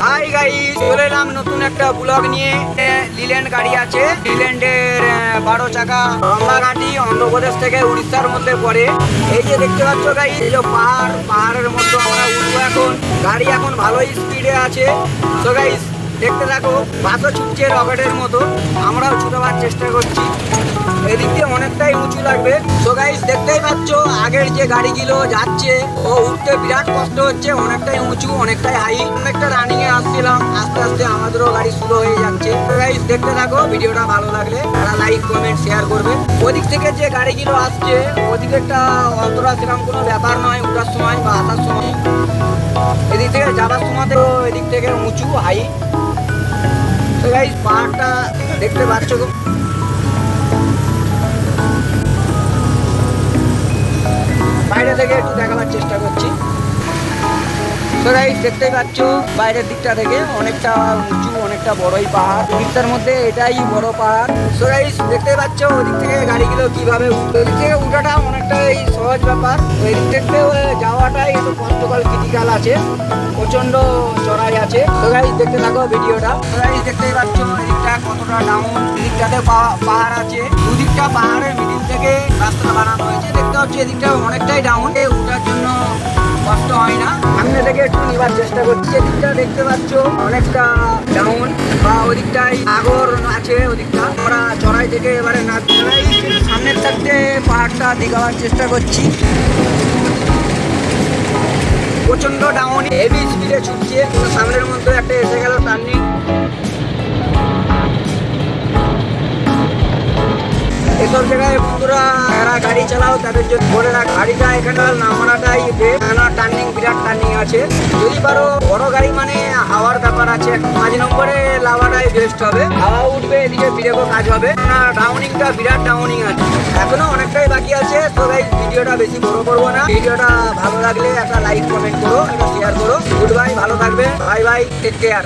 Hi guys, চলে এলাম নতুন একটা ব্লগ নিয়ে। লিল্যান্ড গাড়ি আছে, লিল্যান্ডের 12 চাকা লম্বা ঘাটি, অন্ধ্রপ্রদেশ থেকে উড়িষ্যার মধ্যে পড়ে। এই যে দেখতে পাচ্ছ গাইস, এই যে পাহাড়ের মধ্যে আমরা উঠবো এখন। গাড়ি এখন ভালোই স্পিডে আছে। তো গাইস দেখতে থাকো, বাসও ছুটছে রকেটের মতো, আমরাও ছুটাবার চেষ্টা করছি। এদিক দিয়ে অনেকটাই উঁচু লাগবে। তো গাইস দেখতেই পাচ্ছ, আগের যে গাড়িগুলো যাচ্ছে ও উঠতে বিরাট কষ্ট হচ্ছে, অনেকটাই উঁচু, অনেকটাই হাই। অনেকটা রানিং এ আসছিলাম, আস্তে আস্তে আমাদেরও গাড়ি স্লো হয়ে যাচ্ছে। তো গাইস দেখতে থাকো, ভিডিওটা ভালো লাগলে তারা লাইক কমেন্ট শেয়ার করবে। ওদিক থেকে যে গাড়িগুলো আসছে ওদিকেরটা অতটা সেরকম কোনো ব্যাপার নয়, উঠার সময় বা আসার সময়। এদিক থেকে যাবার সময় তো এদিক থেকে উঁচু হাই। তো গাইস পাহাড়টা দেখতে পাচ্ছ, বাইরে থেকে একটু দেখাবার চেষ্টা করছি। তো গাইস দেখতেই পাচ্ছ, বাইরের দিকটা থেকে অনেকটা উঁচু, অনেকটা বড়ই পাহাড়। উড়িষ্যার মধ্যে এটাই বড় পাহাড়। তো গাইস দেখতেই পাচ্ছ ওদিক থেকে গাড়িগুলো কিভাবে উঠবে। ওদিক থেকে উঠাটা অনেকটাই সহজ ব্যাপার, ওই দিক থেকে যাওয়াটাই একটু কষ্টকর, ক্রিটিক্যাল আছে, প্রচন্ড চড়াই আছে। তো গাইস দেখতে থাকো ভিডিওটা। তো গাইস দেখতেই পাচ্ছ এদিকটা কতটা ডাউন, এদিকটাতে পাহাড় আছে, দুদিকটা পাহাড়ের মিডিল থেকে রাস্তা বানানো হয়েছে। দেখতে পাচ্ছি এদিকটা অনেকটাই ডাউন, উঠার জন্য কষ্ট হয় না। সামনে থেকে একটু নেবার চেষ্টা করছি। এদিকটা দেখতে পাচ্ছ অনেকটা ডাউন, বা ওদিকটাই আগর আছে, ওদিকটা আমরা চড়াই থেকে এবারে না সামনের থাকতে পাহাড়টা দেখাবার চেষ্টা করছি। প্রচন্ড ডাউন, হেভি স্পিডে ছুটছে। সামনের মধ্যে একটা এসে গেল টার্নিং। এসব জায়গায় বন্ধুরা যারা গাড়ি চালাও তাদের জন্য বলে রাখ, গাড়িটা এখানে নামানোটাই টার্নিং, বিরাট টার্নিং আছে। যদি পারো বড় গাড়ি মানে হাওয়ার ব্যাপার আছে, 5 নম্বরে লাভাটাই বেস্ট হবে। হাওয়া উঠবে, এদিকে ব্রেকও কাজ হবে না। ডাউনিংটা বিরাট ডাউনিং আছে, এখনো অনেকটাই বাকি আছে। তো গাইস ভিডিওটা বেশি বড় করবো না। ভিডিওটা ভালো লাগলে একটা লাইক কমেন্ট করো, একটা শেয়ার করো। গুড বাই, ভালো থাকবে, বাই বাই, টেক কেয়ার।